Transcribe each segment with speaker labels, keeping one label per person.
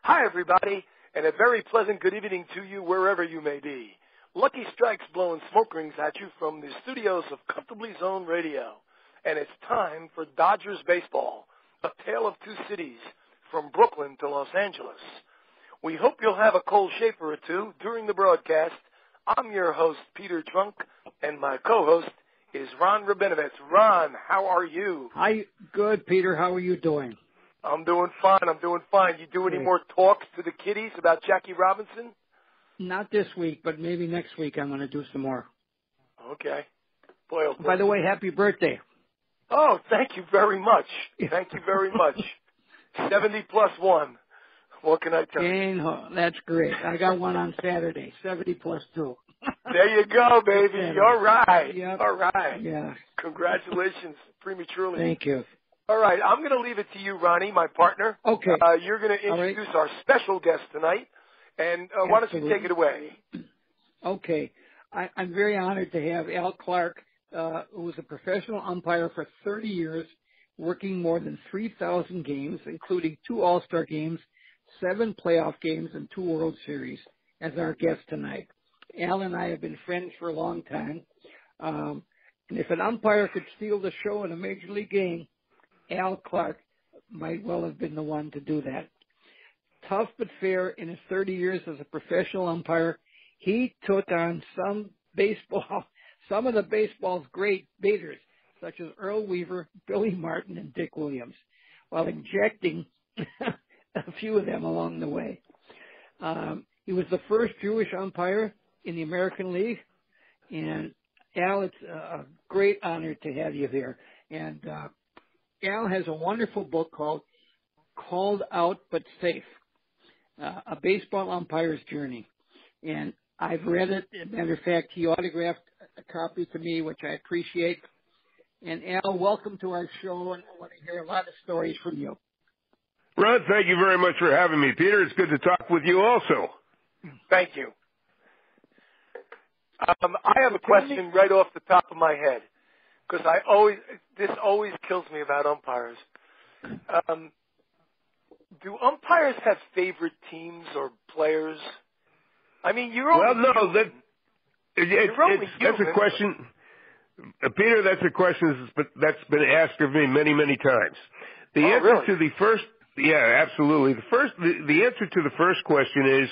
Speaker 1: Hi, everybody, and a very pleasant good evening to you wherever you may be. Lucky Strike's blowing smoke rings at you from the studios of Comfortably Zoned Radio. And it's time for Dodgers Baseball, a tale of two cities, from Brooklyn to Los Angeles. We hope you'll have a cold shaver or two during the broadcast. I'm your host, Peter Trunk, and my co-host is Ron Rabinovitz. Ron, how are you?
Speaker 2: Hi, good, Peter. How are you doing?
Speaker 1: I'm doing fine. You do any more talks to the kiddies about Jackie Robinson?
Speaker 2: Not this week, but maybe next week I'm going to do some more.
Speaker 1: Okay. Boy, oh boy.
Speaker 2: By the way, happy birthday.
Speaker 1: Oh, thank you very much. Thank you very much. 70 plus 1. What can I tell you?
Speaker 2: That's great. I got one on Saturday, 70 plus 2.
Speaker 1: There you go, baby. All right.
Speaker 2: Yep.
Speaker 1: All right.
Speaker 2: Yeah.
Speaker 1: Congratulations prematurely.
Speaker 2: Thank you.
Speaker 1: All right. I'm going to leave it to you, Ronnie, my partner.
Speaker 2: Okay.
Speaker 1: You're going to introduce our special guest tonight. And why don't you take it away?
Speaker 2: Okay. I'm very honored to have Al Clark, who was a professional umpire for 30 years, working more than 3,000 games, including 2 All-Star games, 7 playoff games, and 2 World Series, as our guest tonight. Al and I have been friends for a long time. And if an umpire could steal the show in a Major League game, Al Clark might well have been the one to do that. Tough but fair in his 30 years as a professional umpire, he took on some of the baseball's great baiters, such as Earl Weaver, Billy Martin, and Dick Williams, while injecting a few of them along the way. He was the first Jewish umpire in the American League, and Al, it's a great honor to have you here. And Al has a wonderful book called Called Out But Safe, A Baseball Umpire's Journey. And I've read it. As a matter of fact, he autographed a copy to me, which I appreciate. And Al, welcome to our show, and I want to hear a lot of stories from you.
Speaker 3: Ron, thank you very much for having me. Peter, it's good to talk with you also.
Speaker 1: Thank you. I have a question right off the top of my head, because this always kills me about umpires. Do umpires have favorite teams or players? I mean, you're only human.
Speaker 3: That's a question, Peter. That's a question that's been asked of me many, many times. The answer to the first, absolutely. The answer to the first question is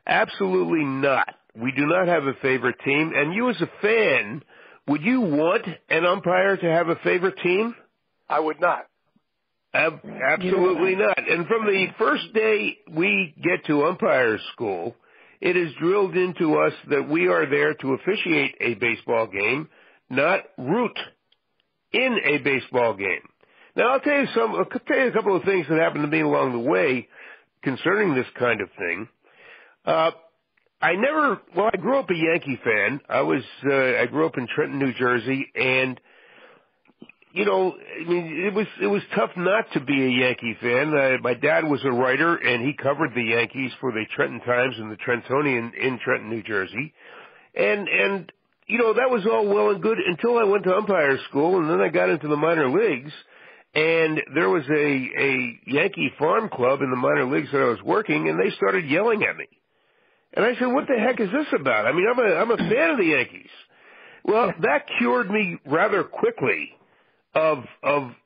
Speaker 3: absolutely not. We do not have a favorite team. And you as a fan, would you want an umpire to have a favorite team?
Speaker 1: I would not.
Speaker 3: Absolutely not. And from the first day we get to umpire school, it is drilled into us that we are there to officiate a baseball game, not root in a baseball game. Now, I'll tell you a couple of things that happened to me along the way concerning this kind of thing. I grew up a Yankee fan. I grew up in Trenton, New Jersey, and it was tough not to be a Yankee fan. My dad was a writer, and he covered the Yankees for the Trenton Times and the Trentonian in Trenton, New Jersey. And that was all well and good until I went to umpire school, and then I got into the minor leagues. And there was a Yankee farm club in the minor leagues that I was working, and they started yelling at me. And I said, what the heck is this about? I mean, I'm a fan of the Yankees. Well, that cured me rather quickly of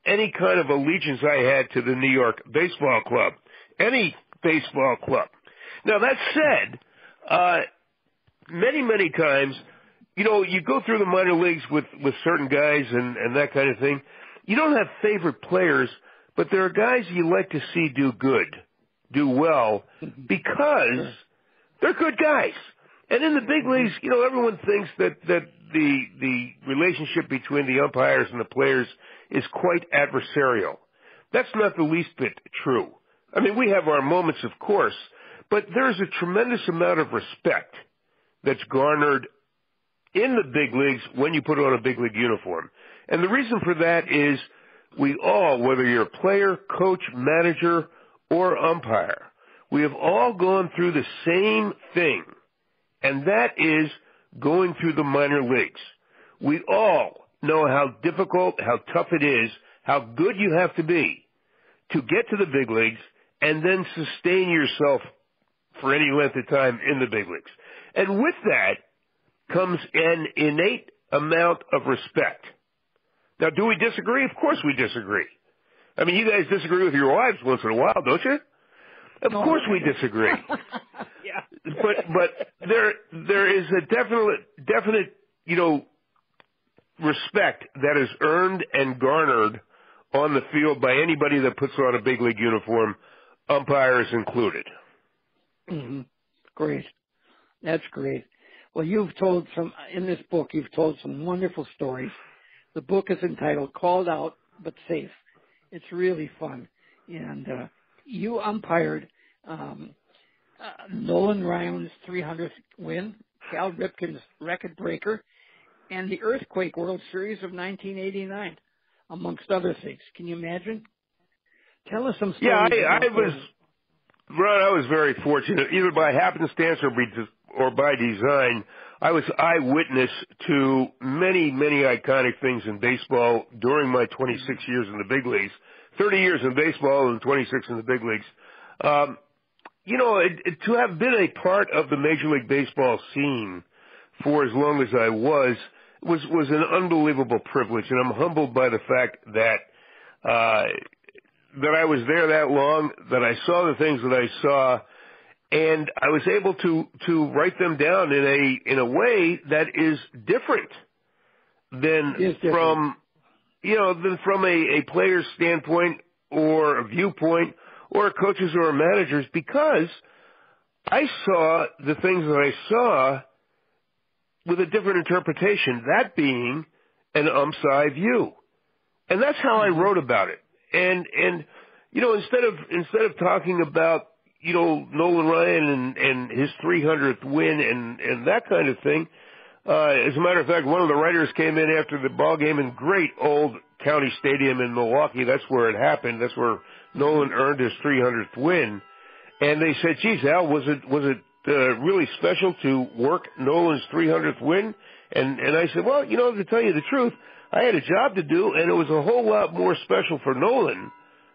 Speaker 3: any kind of allegiance I had to the New York Baseball Club, any baseball club. Now, that said, many, many times, you go through the minor leagues with certain guys and that kind of thing. You don't have favorite players, but there are guys you like to see do well, because they're good guys. And in the big leagues, everyone thinks that the relationship between the umpires and the players is quite adversarial. That's not the least bit true. I mean, we have our moments, of course, but there's a tremendous amount of respect that's garnered in the big leagues when you put on a big league uniform. And the reason for that is we all, whether you're a player, coach, manager, or umpire, we have all gone through the same thing, and that is going through the minor leagues. We all know how difficult, how tough it is, how good you have to be to get to the big leagues and then sustain yourself for any length of time in the big leagues. And with that comes an innate amount of respect. Now, do we disagree? Of course we disagree. I mean, you guys disagree with your wives once in a while, don't you? Of course we disagree.
Speaker 2: Yeah.
Speaker 3: But there is a definite, respect that is earned and garnered on the field by anybody that puts on a big league uniform, umpires included.
Speaker 2: Mm-hmm. Great. That's great. Well, in this book, you've told some wonderful stories. The book is entitled Called Out But Safe. It's really fun. And you umpired Nolan Ryan's 300th win, Cal Ripken's record breaker, and the Earthquake World Series of 1989, amongst other things. Can you imagine? Tell us some stories.
Speaker 3: Yeah, I was very fortunate, either by happenstance or by design. I was eyewitness to many, many iconic things in baseball during my 26 years in the big leagues. 30 years in baseball and 26 in the big leagues. To have been a part of the Major League Baseball scene for as long as I was an unbelievable privilege, and I'm humbled by the fact that I was there that long, that I saw the things that I saw, and I was able to write them down in a way that is different than from a player's standpoint or a viewpoint or a coach's or a manager's, because I saw the things that I saw with a different interpretation, that being an ump's eye view. And that's how I wrote about it. And instead of talking about, Nolan Ryan and his 300th win and that kind of thing, as a matter of fact, one of the writers came in after the ball game in great old County Stadium in Milwaukee. That's where it happened. That's where Nolan earned his 300th win. And they said, geez, Al, was it really special to work Nolan's 300th win? And I said, well, to tell you the truth, I had a job to do, and it was a whole lot more special for Nolan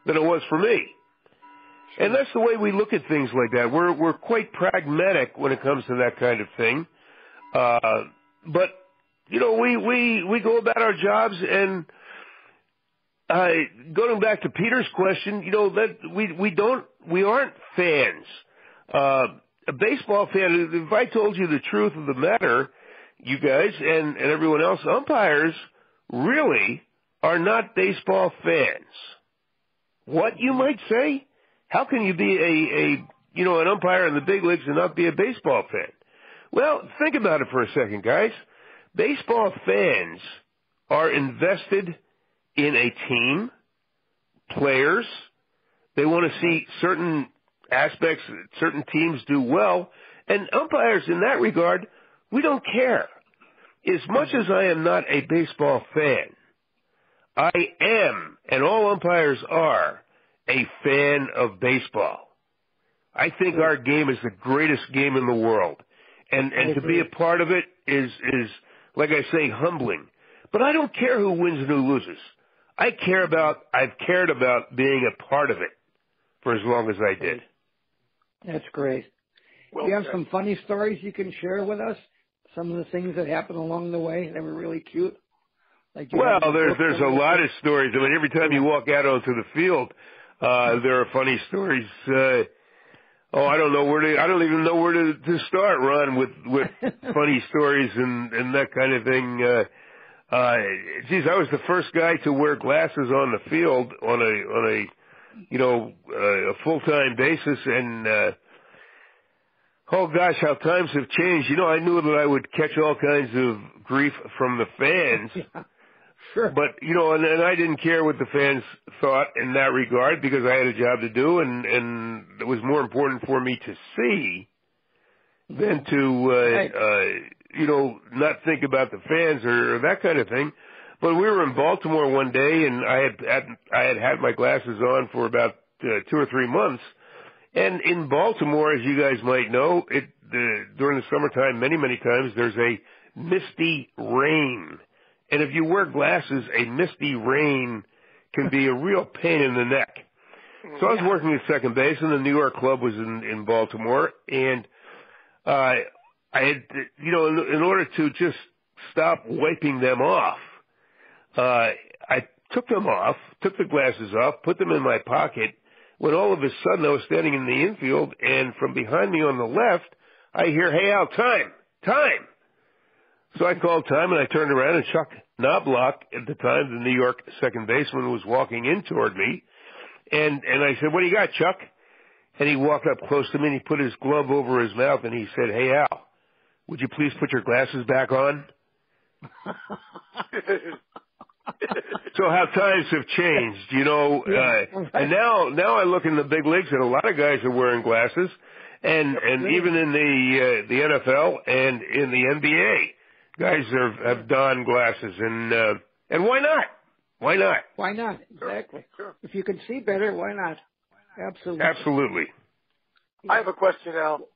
Speaker 3: than it was for me. And that's the way we look at things like that. We're quite pragmatic when it comes to that kind of thing. But we go about our jobs, and going back to Peter's question, that we aren't fans. A baseball fan, if I told you the truth of the matter, you guys and everyone else, umpires really are not baseball fans. What, you might say? How can you be an umpire in the big leagues and not be a baseball fan? Well, think about it for a second, guys. Baseball fans are invested in a team, players. They want to see certain aspects, certain teams do well. And umpires in that regard, we don't care. As much as I am not a baseball fan, I am, and all umpires are, a fan of baseball. I think our game is the greatest game in the world. And to be a part of it is, like I say, humbling. But I don't care who wins and who loses. I've cared about being a part of it for as long as I did.
Speaker 2: That's great.
Speaker 1: Well,
Speaker 2: Do you have some funny stories you can share with us? Some of the things that happened along the way that were really cute?
Speaker 3: There's a lot of stories. I mean, every time you walk out onto the field, there are funny stories. I don't even know where to start, Ron, with funny stories and that kind of thing. I was the first guy to wear glasses on the field on a full-time basis, and oh gosh, how times have changed. I knew that I would catch all kinds of grief from the fans.
Speaker 2: Yeah, sure.
Speaker 3: But, and I didn't care what the fans thought in that regard, because I had a job to do, and it was more important for me to see than to, not think about the fans or that kind of thing. But we were in Baltimore one day, and I had my glasses on for about 2 or 3 months. And in Baltimore, as you guys might know, during the summertime, many, many times, there's a misty rain. And if you wear glasses, a misty rain can be a real pain in the neck. So I was working at second base, and the New York club was in Baltimore, and I had, in order to just stop wiping them off, I took them off, took the glasses off, put them in my pocket, when all of a sudden I was standing in the infield, and from behind me on the left, I hear, "Hey, Al, time! So I called time, and I turned around, and Chuck Knobloch, at the time, the New York second baseman, was walking in toward me. And I said, "What do you got, Chuck?" And he walked up close to me, and he put his glove over his mouth, and he said, "Hey, Al, would you please put your glasses back on?" So how times have changed, and now I look in the big leagues, and a lot of guys are wearing glasses, and even in the NFL and in the NBA, guys have donned glasses, and why not? Why not?
Speaker 2: Why not? Exactly. Sure. If you can see better, why not? Absolutely.
Speaker 3: Absolutely.
Speaker 1: I have a question, Al.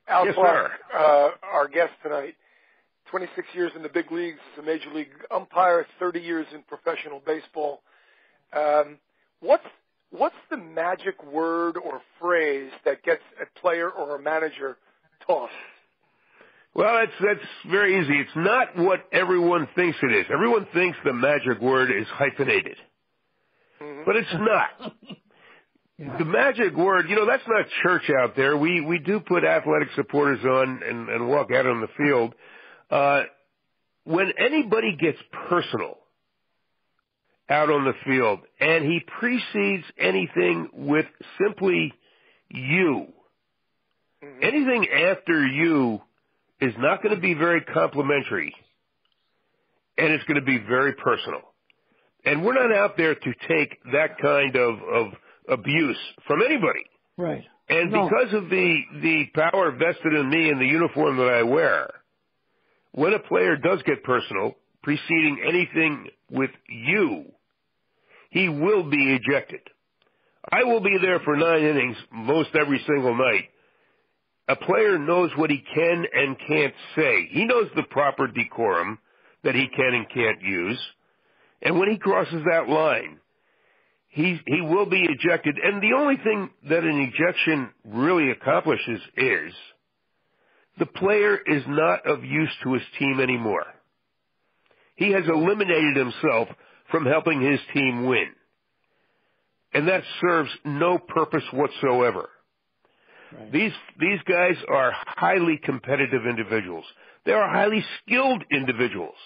Speaker 1: Al
Speaker 3: Yes,
Speaker 1: Clark,
Speaker 3: sir.
Speaker 1: our guest tonight, 26 years in the big leagues, a major league umpire, 30 years in professional baseball. What's the magic word or phrase that gets a player or a manager tossed?
Speaker 3: Well, that's very easy. It's not what everyone thinks it is. Everyone thinks the magic word is hyphenated. Mm-hmm. But it's not. Yeah. The magic word, that's not church out there. We do put athletic supporters on and walk out on the field. When anybody gets personal out on the field and he precedes anything with simply you, mm-hmm. anything after you is not going to be very complimentary, and it's going to be very personal. And we're not out there to take that kind of abuse from anybody.
Speaker 2: Right.
Speaker 3: And because of the power vested in me in the uniform that I wear, when a player does get personal, preceding anything with you, he will be ejected. I will be there for 9 innings most every single night. A player knows what he can and can't say. He knows the proper decorum that he can and can't use. And when he crosses that line, he will be ejected. And the only thing that an ejection really accomplishes is the player is not of use to his team anymore. He has eliminated himself from helping his team win. And that serves no purpose whatsoever. Right. These guys are highly competitive individuals. They are highly skilled individuals.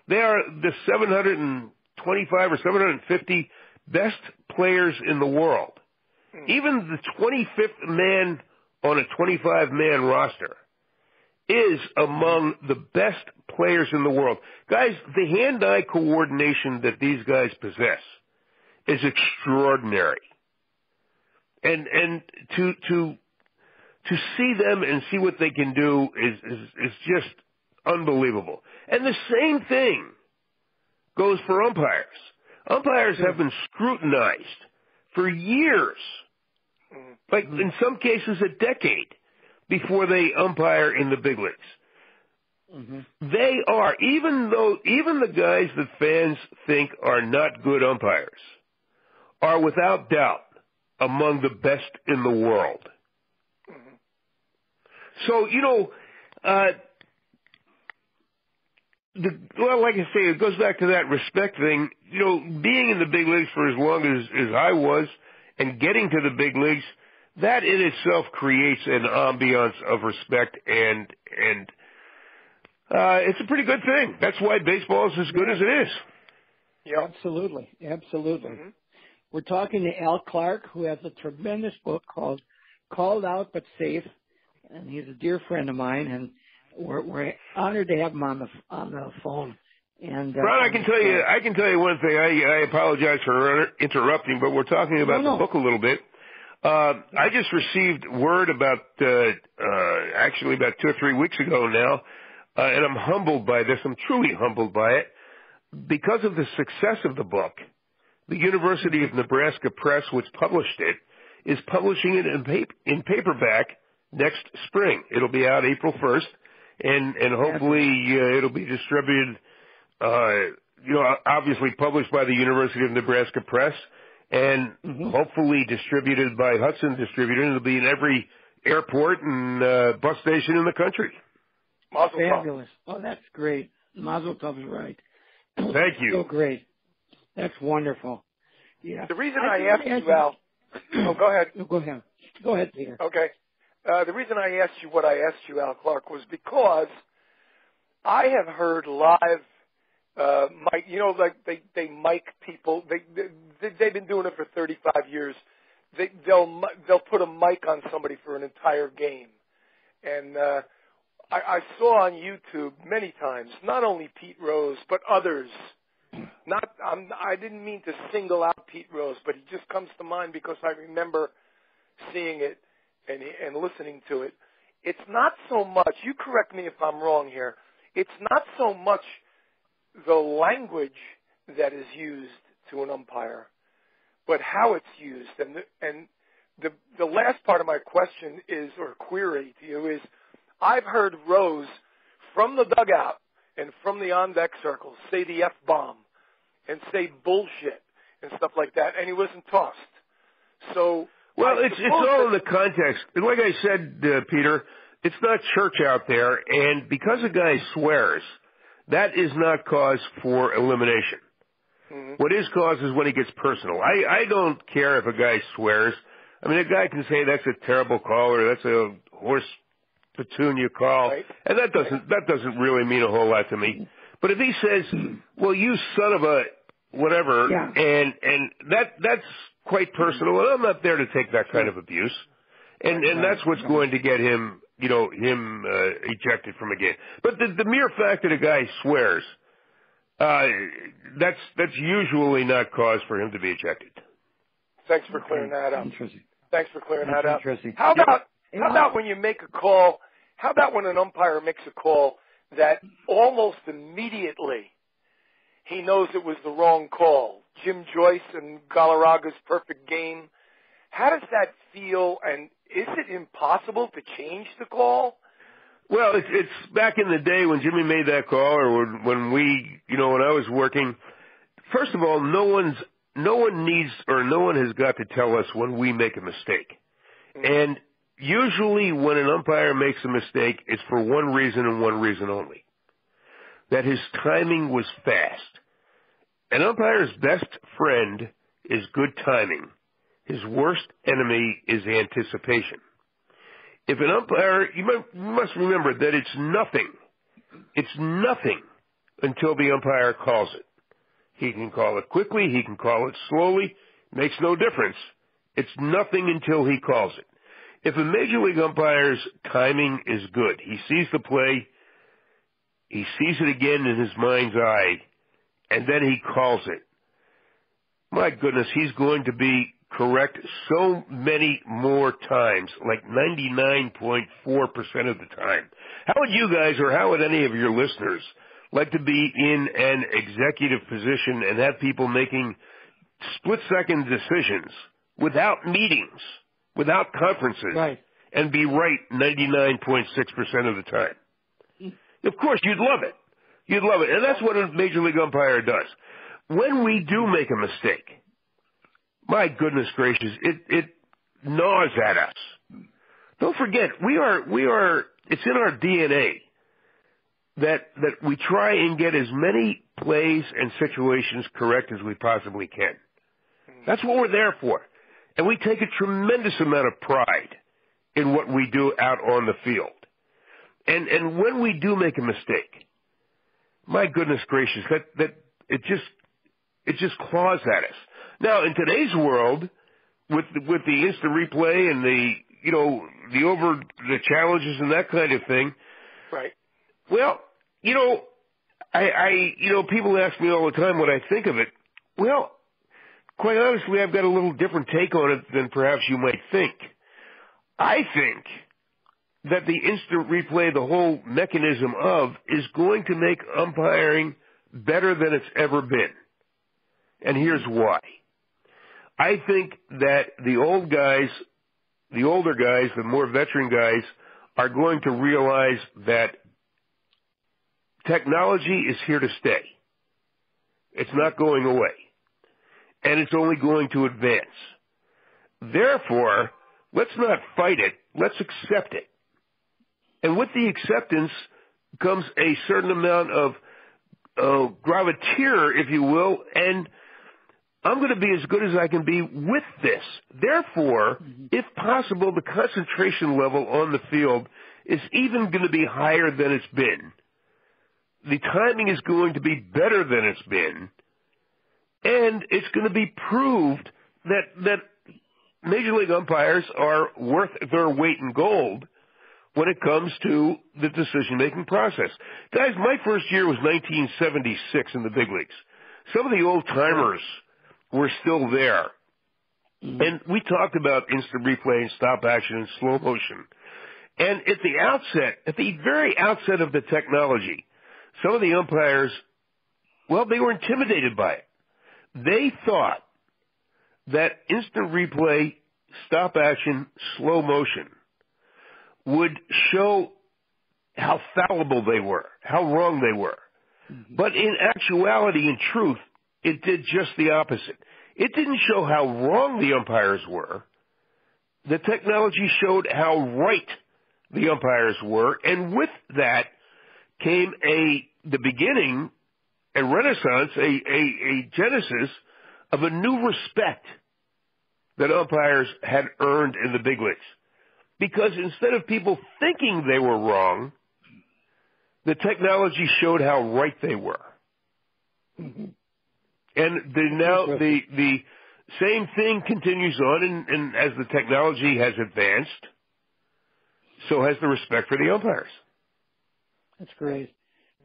Speaker 3: They are the 725 or 750 best players in the world. Even the 25th man on a 25-man roster is among the best players in the world. Guys, the hand-eye coordination that these guys possess is extraordinary. And to see them and see what they can do is just unbelievable. And the same thing goes for umpires. Umpires have been scrutinized for years, like in some cases a decade, before they umpire in the big leagues. Mm-hmm. They are, even the guys that fans think are not good umpires, are without doubt among the best in the world. So, like I say, it goes back to that respect thing. Being in the big leagues for as long as I was and getting to the big leagues, that in itself creates an ambiance of respect, and it's a pretty good thing. That's why baseball is as good as it is.
Speaker 2: Yeah, absolutely. Mm-hmm. We're talking to Al Clark, who has a tremendous book called Called Out But Safe, and he's a dear friend of mine, and we're honored to have him on the phone. And
Speaker 3: Ron, I can tell you one thing. I apologize for interrupting, but we're talking about the book a little bit. I just received word about actually about 2 or 3 weeks ago now, and I'm humbled by this. I'm truly humbled by it. Because of the success of the book, the University of Nebraska Press, which published it, is publishing it in paperback next spring. It'll be out April 1st, and hopefully it'll be distributed, obviously published by the University of Nebraska Press, and hopefully distributed by Hudson Distributor. It'll be in every airport and bus station in the country.
Speaker 1: Mazel tov.
Speaker 2: Fabulous. Oh, that's great. Mazel tov is right.
Speaker 3: Thank you.
Speaker 2: So great. That's wonderful. Yeah.
Speaker 1: The reason I asked you, Al. Oh, go ahead.
Speaker 2: Go ahead. Go ahead, Peter.
Speaker 1: Okay. The reason I asked you what I asked you, Al Clark, was because I have heard live mic. You know, like they mic people. They've been doing it for 35 years. They'll put a mic on somebody for an entire game, and I saw on YouTube many times not only Pete Rose but others. I didn't mean to single out Pete Rose, but he just comes to mind because I remember seeing it and listening to it. It's not so much. You correct me if I'm wrong here. It's not so much the language that is used to an umpire, but how it's used. And the last part of my question is, or query to you is, I've heard Rose from the dugout and from the on-deck circles say the F-bomb and say bullshit and stuff like that, and he wasn't tossed. So,
Speaker 3: well, it's all in the context. And like I said, Peter, it's not church out there, and because a guy swears, that is not cause for elimination. Mm-hmm. What is cause is when he gets personal. I don't care if a guy swears. I mean, a guy can say that's a terrible call or that's a horse petunia call, right. And that doesn't really mean a whole lot to me. But if he says, "Well, you son of a whatever," yeah. and that's quite personal, and I'm not there to take that kind of abuse, and that's what's going to get him, ejected from a game. But the mere fact that a guy swears, that's usually not cause for him to be ejected.
Speaker 1: Thanks for clearing that up.
Speaker 2: Interesting.
Speaker 1: Thanks for clearing that up.
Speaker 2: Interesting.
Speaker 1: How about when you make a call? How about when an umpire makes a call that almost immediately he knows it was the wrong call? Jim Joyce and Galarraga's perfect game. How does that feel? And is it impossible to change the call?
Speaker 3: Well, it's back in the day when Jimmy made that call, or when when I was working. First of all, no one has got to tell us when we make a mistake. Mm-hmm. And usually when an umpire makes a mistake, it's for one reason and one reason only. That his timing was fast. An umpire's best friend is good timing. His worst enemy is anticipation. If an umpire, you must remember that it's nothing until the umpire calls it. He can call it quickly, he can call it slowly, makes no difference. It's nothing until he calls it. If a Major League umpire's timing is good, he sees the play, he sees it again in his mind's eye, and then he calls it. My goodness, he's going to be correct so many more times, like 99.4% of the time. How would you guys, or how would any of your listeners, like to be in an executive position and have people making split-second decisions without meetings, without conferences,
Speaker 2: right,
Speaker 3: and be right 99.6% of the time? Of course, you'd love it. You'd love it. And that's what a Major League umpire does. When we do make a mistake, my goodness gracious, it gnaws at us. Don't forget, it's in our DNA that we try and get as many plays and situations correct as we possibly can. That's what we're there for. And we take a tremendous amount of pride in what we do out on the field. And when we do make a mistake, my goodness gracious, that it just claws at us. Now, in today's world, with the instant replay and the challenges and that kind of thing,
Speaker 1: right?
Speaker 3: Well, people ask me all the time what I think of it. Well, quite honestly, I've got a little different take on it than perhaps you might think. I think that the instant replay, the whole mechanism is going to make umpiring better than it's ever been. And here's why. I think that the older guys, the more veteran guys, are going to realize that technology is here to stay. It's not going away. and it's only going to advance. Therefore, let's not fight it. Let's accept it. And with the acceptance comes a certain amount of gravitaire, if you will, and I'm going to be as good as I can be with this. Therefore, if possible, the concentration level on the field is even going to be higher than it's been. The timing is going to be better than it's been, and it's going to be proved that Major League umpires are worth their weight in gold when it comes to the decision-making process. Guys, my first year was 1976 in the big leagues. Some of the old-timers were still there. And we talked about instant replay and stop action and slow motion. And at the very outset of the technology, some of the umpires, well, they were intimidated by it. They thought that instant replay, stop action, slow motion would show how fallible they were, how wrong they were. But in actuality, in truth, it did just the opposite. It didn't show how wrong the umpires were. The technology showed how right the umpires were, and with that came the beginning, a renaissance, a genesis of a new respect that umpires had earned in the big leagues. Because instead of people thinking they were wrong, the technology showed how right they were. And the same thing continues on, and as the technology has advanced, so has the respect for the umpires.
Speaker 2: That's great.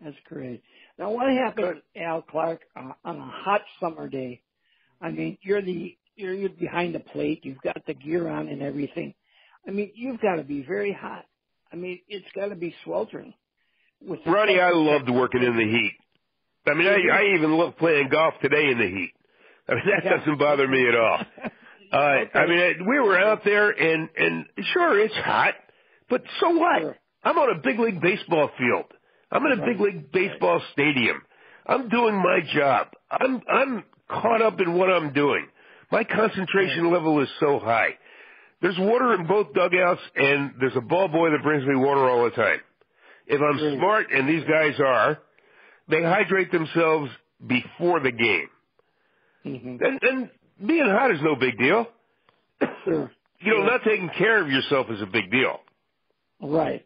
Speaker 2: That's great. Now, what happens, Al Clark, on a hot summer day? I mean, you're behind the plate. You've got the gear on and everything. I mean, you've got to be very hot. I mean, it's got to be sweltering.
Speaker 3: Ronnie, I loved working in the heat. I mean, I even love playing golf today in the heat. I mean, that doesn't bother me at all.
Speaker 2: Okay.
Speaker 3: I mean, we were out there, and sure, it's hot, but so what?
Speaker 2: Sure.
Speaker 3: I'm on a big league baseball field. I'm in a big league baseball stadium. I'm doing my job. I'm caught up in what I'm doing. My concentration level is so high. There's water in both dugouts, and there's a ball boy that brings me water all the time. If I'm smart, and these guys are, they hydrate themselves before the game. And being hot is no big deal.
Speaker 2: Sure.
Speaker 3: Not taking care of yourself is a big deal.
Speaker 2: Right.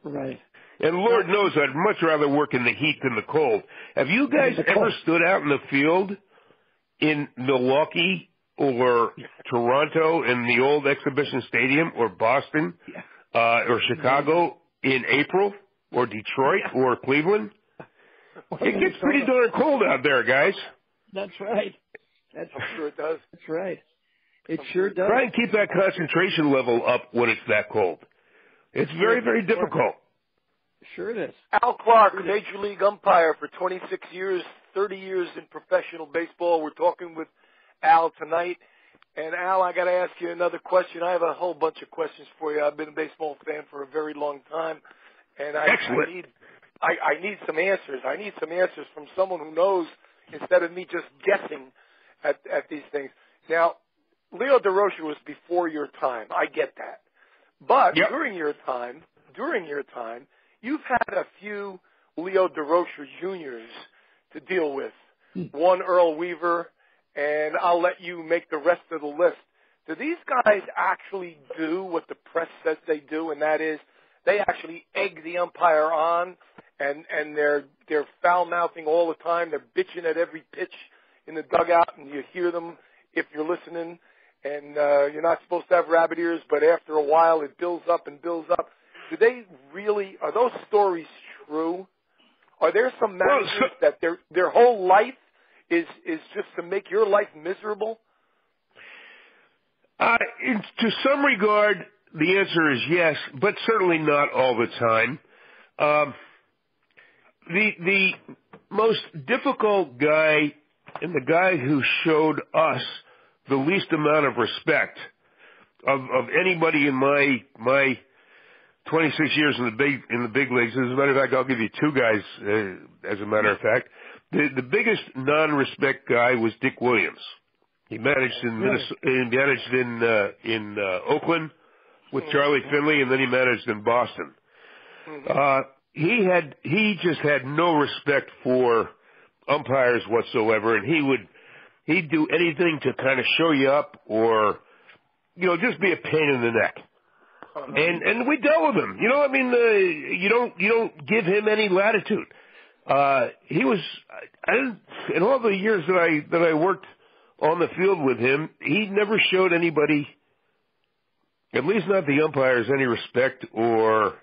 Speaker 3: And Lord knows I'd much rather work in the heat than the cold. Have you guys ever stood out in the field in Milwaukee or Toronto in the old exhibition stadium, or Boston, or Chicago in April, or Detroit, or Cleveland? It gets pretty darn cold out there, guys.
Speaker 2: That's right.
Speaker 1: I'm sure it does.
Speaker 2: That's right. It sure does.
Speaker 3: Try and keep that concentration level up when it's that cold. It's very, very difficult.
Speaker 2: Sure it is.
Speaker 1: Al Clark, Major League umpire for 26 years, 30 years in professional baseball. We're talking with Al tonight. And Al, I got to ask you another question. I have a whole bunch of questions for you. I've been a baseball fan for a very long time, and I need some answers. I need some answers from someone who knows instead of me just guessing at these things. Now, Leo DeRocher was before your time. I get that. But during your time, you've had a few Leo DeRocher Juniors to deal with. One, Earl Weaver, and I'll let you make the rest of the list. Do these guys actually do what the press says they do, and that is they actually egg the umpire on, and they're foul-mouthing all the time. They're bitching at every pitch in the dugout, and you hear them if you're listening, and you're not supposed to have rabbit ears, but after a while it builds up and builds up. Are those stories true? Are there some managers that their whole life is just to make your life miserable?
Speaker 3: To some regard, the answer is yes, but certainly not all the time. The most difficult guy and the guy who showed us the least amount of respect of anybody in my 26 years in the big leagues. As a matter of fact, I'll give you two guys. As a matter of fact, the biggest non-respect guy was Dick Williams. He managed in Minnesota, he managed in Oakland with Charlie Finley, and then he managed in Boston. He just had no respect for umpires whatsoever, and he'd do anything to kind of show you up or, just be a pain in the neck. And we dealt with him. You don't give him any latitude. He was, in all the years that I worked on the field with him, he never showed anybody, at least not the umpires, any respect or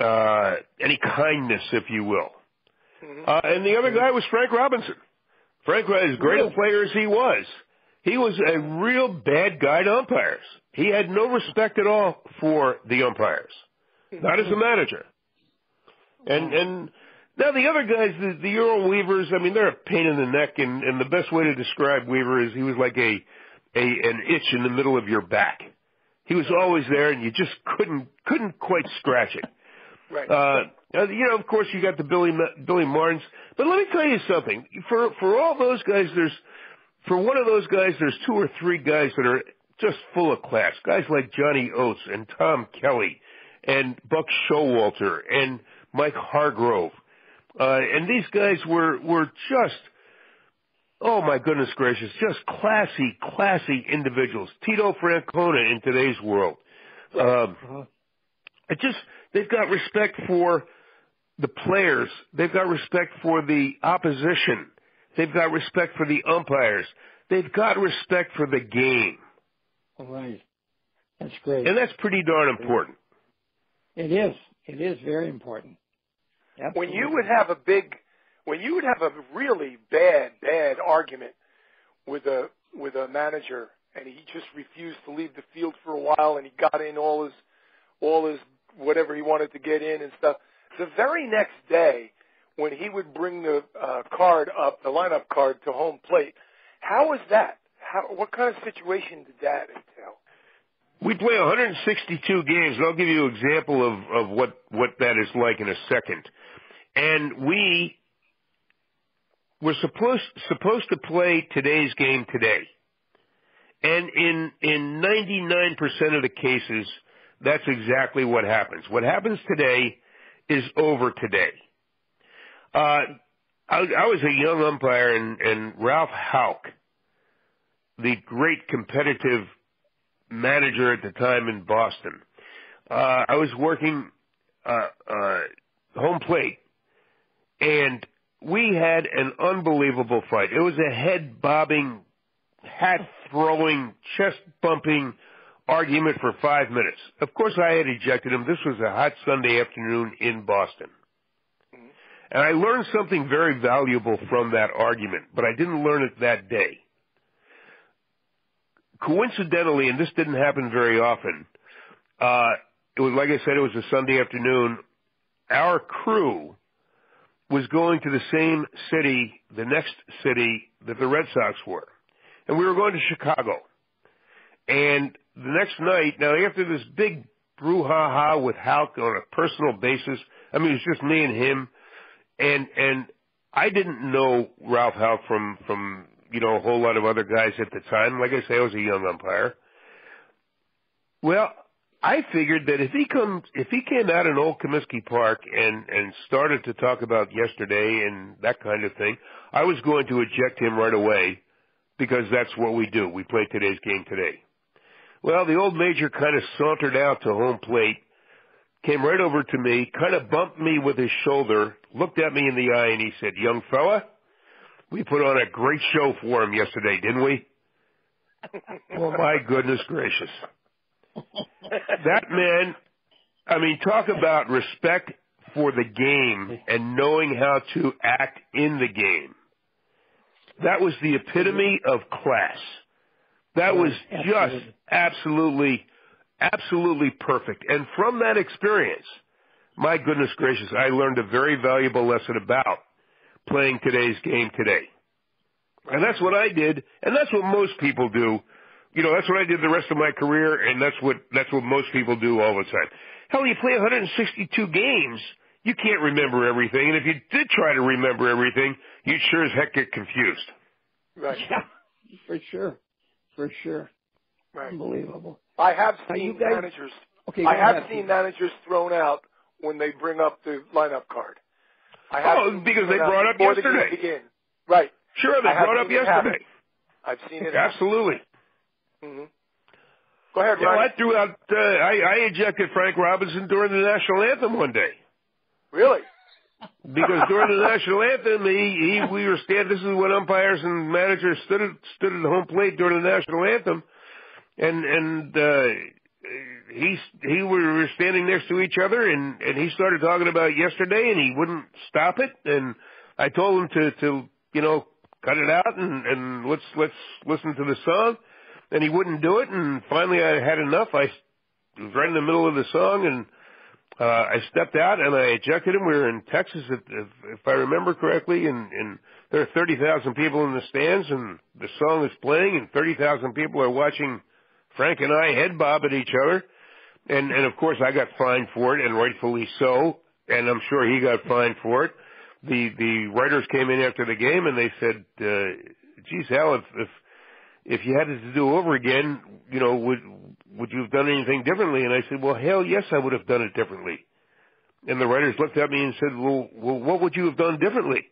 Speaker 3: any kindness, if you will. And the other guy was Frank Robinson. Frank, as great a player as he was a real bad guy to umpires. He had no respect at all for the umpires, not as a manager. And now the other guys, the Earl Weavers, they're a pain in the neck, and the best way to describe Weaver is he was like an itch in the middle of your back. He was always there, and you just couldn't quite scratch it.
Speaker 1: Right.
Speaker 3: Of course, you got the Billy Martins, but let me tell you something. For all those guys, for one of those guys, there's two or three guys that are just full of class. Guys like Johnny Oates and Tom Kelly and Buck Showalter and Mike Hargrove. And these guys were just, oh my goodness gracious, just classy individuals. Tito Francona in today's world. They've got respect for the players. They've got respect for the opposition. They've got respect for the umpires. They've got respect for the game.
Speaker 2: All right. That's great.
Speaker 3: And that's pretty darn important.
Speaker 2: It is. It is very important. Absolutely.
Speaker 1: When you would have a really bad argument with a manager, and he just refused to leave the field for a while, and he got in all his whatever he wanted to get in and stuff. The very next day, when he would bring the lineup card to home plate, how was that? What kind of situation did that entail?
Speaker 3: We play 162 games, and I'll give you an example of what that is like in a second. And we were supposed to play today's game today. And in 99% of the cases, that's exactly what happens. What happens today is over today. I was a young umpire, and Ralph Houck, the great competitive manager at the time in Boston, I was working home plate, and we had an unbelievable fight. It was a head-bobbing, hat-throwing, chest-bumping argument for 5 minutes. Of course, I had ejected him. This was a hot Sunday afternoon in Boston. And I learned something very valuable from that argument, but I didn't learn it that day. Coincidentally, and this didn't happen very often, it was, like I said, it was a Sunday afternoon. Our crew was going to the same city, the next city that the Red Sox were. And we were going to Chicago. And the next night, now after this big brouhaha with Houck on a personal basis, it was just me and him, and I didn't know Ralph Houck from a whole lot of other guys at the time. Like I say, I was a young umpire. Well, I figured that if he came out in Old Comiskey Park and started to talk about yesterday and that kind of thing, I was going to eject him right away, because that's what we do. We play today's game today. Well, the old major kind of sauntered out to home plate, came right over to me, kind of bumped me with his shoulder, looked at me in the eye, and he said, "Young fella, we put on a great show for him yesterday, didn't we?" Oh, my goodness gracious. That man, talk about respect for the game and knowing how to act in the game. That was the epitome of class. That was just absolutely perfect. And from that experience, my goodness gracious, I learned a very valuable lesson about playing today's game today. And that's what I did, and that's what most people do. That's what I did the rest of my career, and that's what most people do all the time. Hell, you play 162 games, you can't remember everything, and if you did try to remember everything, you'd sure as heck get confused.
Speaker 1: Right.
Speaker 2: for sure.
Speaker 1: Right.
Speaker 2: Unbelievable.
Speaker 1: I have seen managers.
Speaker 2: Okay,
Speaker 1: I have seen managers thrown out when they bring up the lineup card.
Speaker 3: Because they brought up yesterday.
Speaker 1: The game. Right.
Speaker 3: Sure, they brought up yesterday.
Speaker 1: I've seen it.
Speaker 3: Absolutely.
Speaker 1: Mm-hmm. Go ahead,
Speaker 3: Ron.
Speaker 1: Ron.
Speaker 3: I threw out. I ejected Frank Robinson during the national anthem one day.
Speaker 1: Really?
Speaker 3: Because during the national anthem, we were standing. This is when umpires and managers stood at the home plate during the national anthem, and we were standing next to each other, and he started talking about yesterday, and he wouldn't stop it, and I told him to cut it out and let's listen to the song, and he wouldn't do it, and finally I had enough. I was right in the middle of the song, and I stepped out and I ejected him. We were in Texas, if I remember correctly, and there are 30,000 people in the stands, and the song is playing, and 30,000 people are watching Frank and I head bob at each other. And of course I got fined for it, and rightfully so, and I'm sure he got fined for it. The writers came in after the game and they said, geez, Hal, if you had it to do over again, would you have done anything differently? And I said, well, hell yes, I would have done it differently. And the writers looked at me and said, well, what would you have done differently?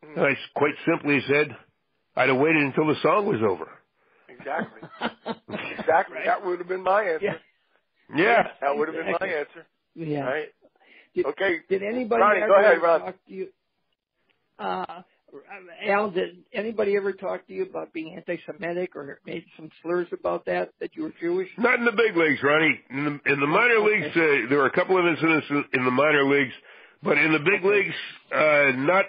Speaker 3: And I quite simply said, I'd have waited until the song was over.
Speaker 1: Exactly. Exactly. That would have been my answer.
Speaker 3: Yeah.
Speaker 1: That would have been my answer.
Speaker 2: Yeah.
Speaker 1: Right.
Speaker 2: Okay. Did anybody
Speaker 1: Ronnie,
Speaker 2: ever
Speaker 1: go ahead, Ron.
Speaker 2: talk to you? Al, did anybody ever talk to you about being anti-Semitic or made some slurs about that you were Jewish?
Speaker 3: Not in the big leagues, Ronnie. In the minor leagues, there were a couple of incidents in the minor leagues, but in the big leagues, not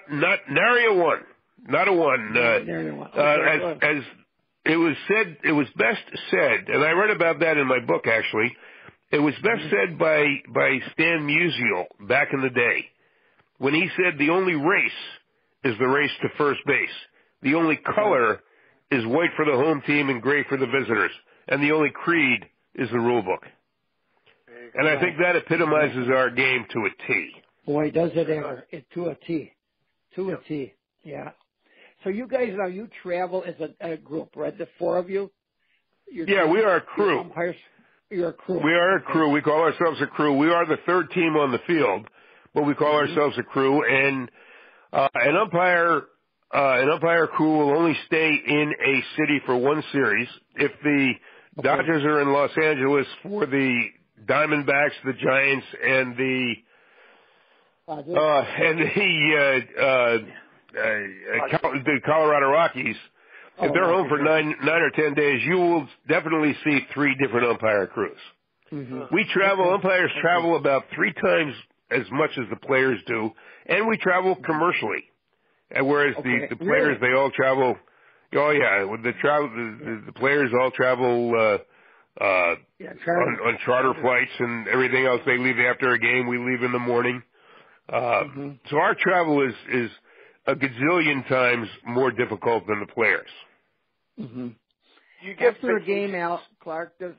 Speaker 3: nary a one. Not a one.
Speaker 2: Nary one. Okay,
Speaker 3: as it was said, it was best said, and I read about that in my book, actually. It was best said by Stan Musial back in the day, when he said the only race is the race to first base. The only color is white for the home team and gray for the visitors. And the only creed is the rule book. And I think that epitomizes our game to a T.
Speaker 2: Boy, does it ever. To a T. To a T. Yeah. So you guys, now you travel as a group, right? The four of you?
Speaker 3: We are a crew.
Speaker 2: You're a crew.
Speaker 3: We are a crew. We call ourselves a crew. We are the third team on the field, but we call ourselves a crew. And an umpire crew will only stay in a city for one series. If the Dodgers are in Los Angeles for the Diamondbacks, the Giants, and the Colorado Rockies, if they're home for nine or 10 days, you will definitely see three different umpire crews.
Speaker 2: Mm-hmm.
Speaker 3: We travel, umpires travel about 3 times as much as the players do, and we travel commercially. And whereas the players, they all travel, the players all travel on charter flights and everything else. They leave after a game, we leave in the morning. So our travel is a gazillion times more difficult than the players.
Speaker 2: Mm-hmm.
Speaker 1: You get
Speaker 2: after a game, Al Clark, does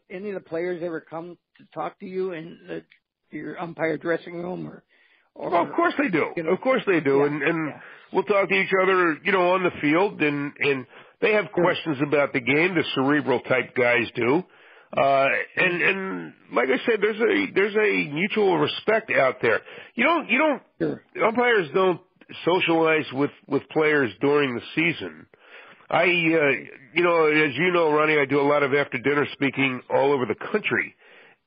Speaker 2: any of the players ever come to talk to you in your umpire dressing room
Speaker 3: Well, of course they do. Of course they do.
Speaker 2: Yeah,
Speaker 3: and we'll talk to each other, on the field, and they have questions about the game. The cerebral type guys do. And like I said, there's a mutual respect out there. Umpires don't socialize with players during the season. As you know, Ronnie, I do a lot of after dinner speaking all over the country.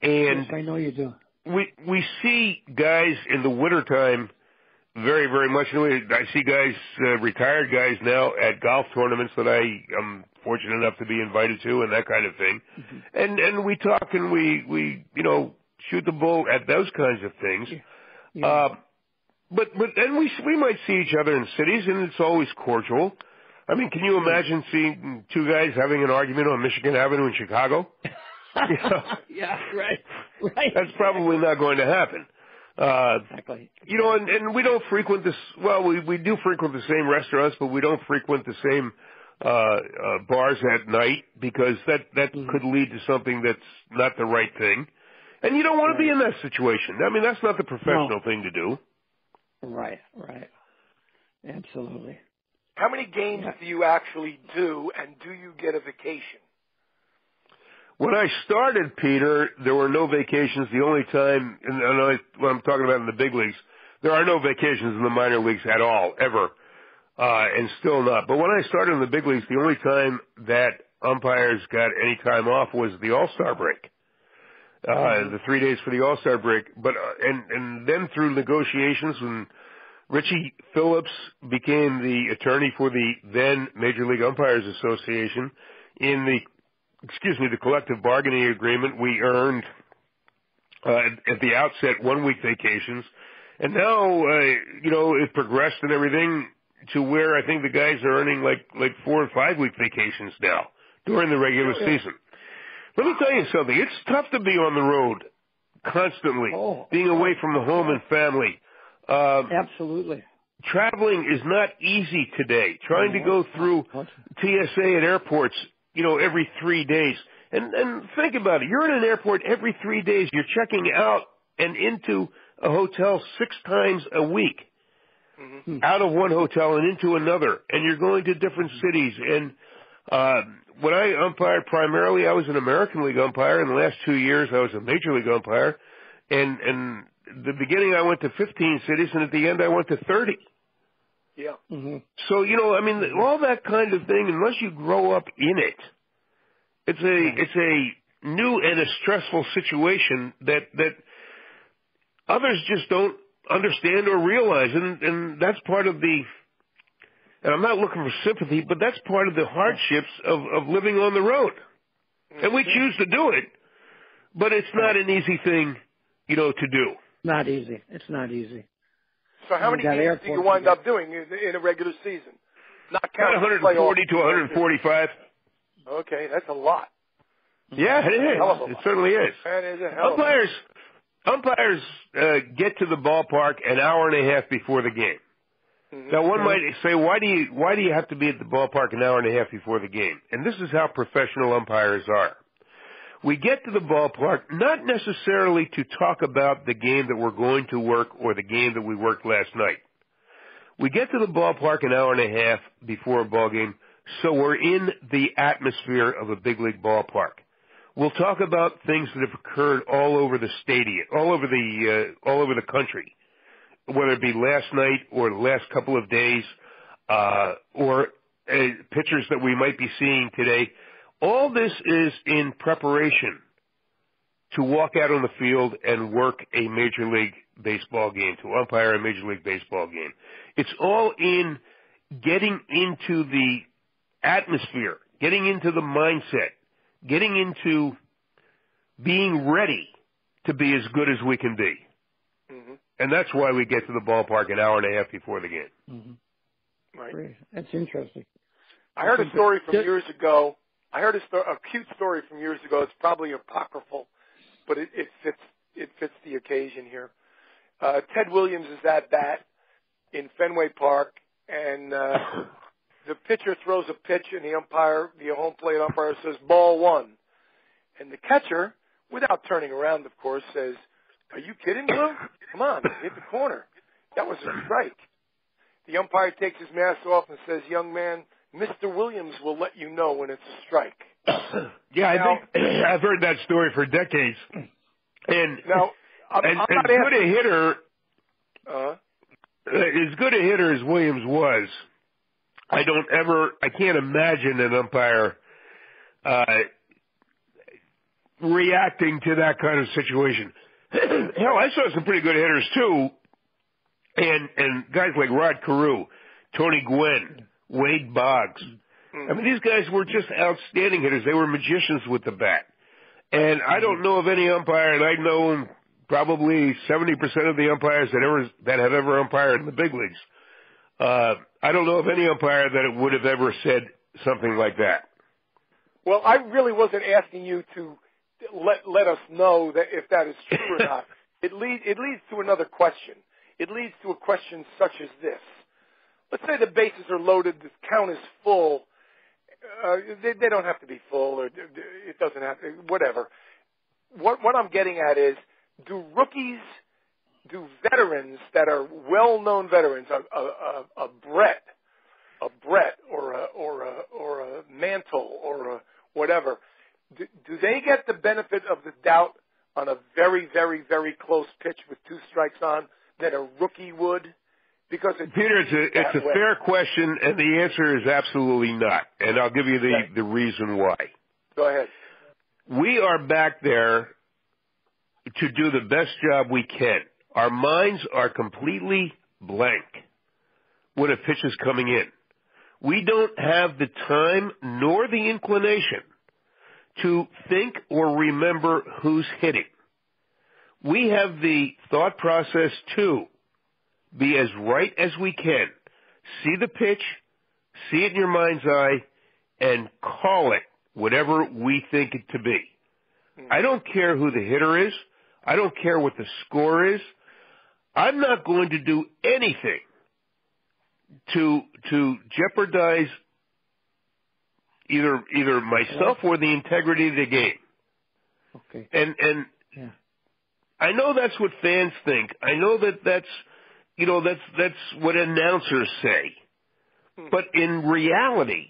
Speaker 3: And
Speaker 2: yes, I know you do.
Speaker 3: We see guys in the wintertime very, very much. I see guys, retired guys now at golf tournaments that I am fortunate enough to be invited to and that kind of thing. Mm-hmm. And we talk and we shoot the bull at those kinds of things. Yeah. But then we might see each other in cities, and it's always cordial. I mean, can you imagine seeing two guys having an argument on Michigan Avenue in Chicago?
Speaker 2: Yeah, right.
Speaker 3: That's probably not going to happen.
Speaker 2: Exactly.
Speaker 3: And we don't frequent this. Well, we do frequent the same restaurants, but we don't frequent the same bars at night because that could lead to something that's not the right thing. And you don't want to be in that situation. I mean, that's not the professional thing to do.
Speaker 2: Right. Absolutely.
Speaker 1: How many games do you actually do, and do you get a vacation?
Speaker 3: When I started, Peter, there were no vacations. The only time, and when I'm talking about in the big leagues, there are no vacations in the minor leagues at all, ever, and still not. But when I started in the big leagues, the only time that umpires got any time off was the All-Star break, the 3 days for the All-Star break. But and then through negotiations, when Richie Phillips became the attorney for the then Major League Umpires Association, in the collective bargaining agreement, we earned at the outset 1 week vacations, and now it progressed and everything to where I think the guys are earning like 4 and 5 week vacations now during the regular season. Let me tell you something. It's tough to be on the road constantly, being away from the home and family.
Speaker 2: Absolutely.
Speaker 3: Traveling is not easy today. Trying to go through TSA at airports, every 3 days. And think about it. You're in an airport every 3 days. You're checking out and into a hotel 6 times a week, out of one hotel and into another. And you're going to different cities. And when I umpired primarily, I was an American League umpire. In the last 2 years, I was a Major League umpire. And the beginning, I went to 15 cities, and at the end, I went to 30.
Speaker 1: Yeah.
Speaker 2: Mm-hmm.
Speaker 3: So, all that kind of thing, unless you grow up in it, it's a new and a stressful situation that others just don't understand or realize. And that's part of and I'm not looking for sympathy, but that's part of the hardships of living on the road. And we choose to do it, but it's not an easy thing, to do.
Speaker 2: Not easy. It's not easy.
Speaker 1: So how many games do you wind up doing in a regular season? Not counting
Speaker 3: 140 to 145.
Speaker 1: Okay, that's a lot.
Speaker 3: Yeah, it is. It certainly is.
Speaker 1: That is a hell of a lot.
Speaker 3: Umpires get to the ballpark an hour and a half before the game. Mm-hmm. Now, one might say, why do you have to be at the ballpark an hour and a half before the game? And this is how professional umpires are. We get to the ballpark not necessarily to talk about the game that we're going to work or the game that we worked last night. We get to the ballpark an hour and a half before a ball game, so we're in the atmosphere of a big league ballpark. We'll talk about things that have occurred all over the stadium, all over the country, whether it be last night or the last couple of days, or pitchers that we might be seeing today. All this is in preparation to walk out on the field and work a Major League Baseball game, to umpire a Major League Baseball game. It's all in getting into the atmosphere, getting into the mindset, getting into being ready to be as good as we can be. Mm-hmm. And that's why we get to the ballpark an hour and a half before the game.
Speaker 2: Mm-hmm. Right. That's interesting.
Speaker 1: I heard a story from years ago. I heard a cute story from years ago. It's probably apocryphal, but it fits the occasion here. Ted Williams is at bat in Fenway Park, and the pitcher throws a pitch, and the home plate umpire says, "Ball 1." And the catcher, without turning around, of course, says, "Are you kidding, Will? Come on, hit the corner. That was a strike." The umpire takes his mask off and says, "Young man, Mr. Williams will let you know when it's a strike."
Speaker 3: Yeah, I think I've heard that story for decades. And
Speaker 1: now,
Speaker 3: as good a hitter as Williams was, I can't imagine an umpire reacting to that kind of situation. Hell, I saw some pretty good hitters too, and guys like Rod Carew, Tony Gwynn, Wade Boggs. I mean, these guys were just outstanding hitters. They were magicians with the bat. And I don't know of any umpire, and I know probably 70% of the umpires that have ever umpired in the big leagues. I don't know of any umpire that would have ever said something like that.
Speaker 1: Well, I really wasn't asking you to let us know that if that is true or not. It leads to another question. It leads to a question such as this. Let's say the bases are loaded, the count is full. They don't have to be full, or it doesn't have to, whatever. What I'm getting at is, do veterans that are well-known veterans, a Brett, a Brett or a Mantle or a whatever, do they get the benefit of the doubt on a very, very, very close pitch with 2 strikes on than a rookie would? Because
Speaker 3: Peter, it's a fair question, and the answer is absolutely not. And I'll give you the reason why.
Speaker 1: Go ahead.
Speaker 3: We are back there to do the best job we can. Our minds are completely blank when a pitch is coming in. We don't have the time nor the inclination to think or remember who's hitting. We have the thought process to be as right as we can. See the pitch, see it in your mind's eye, and call it whatever we think it to be. I don't care who the hitter is. I don't care what the score is. I'm not going to do anything to jeopardize either myself or the integrity of the game.
Speaker 2: Okay.
Speaker 3: And
Speaker 2: yeah.
Speaker 3: I know that's what fans think. I know that's what announcers say. But in reality,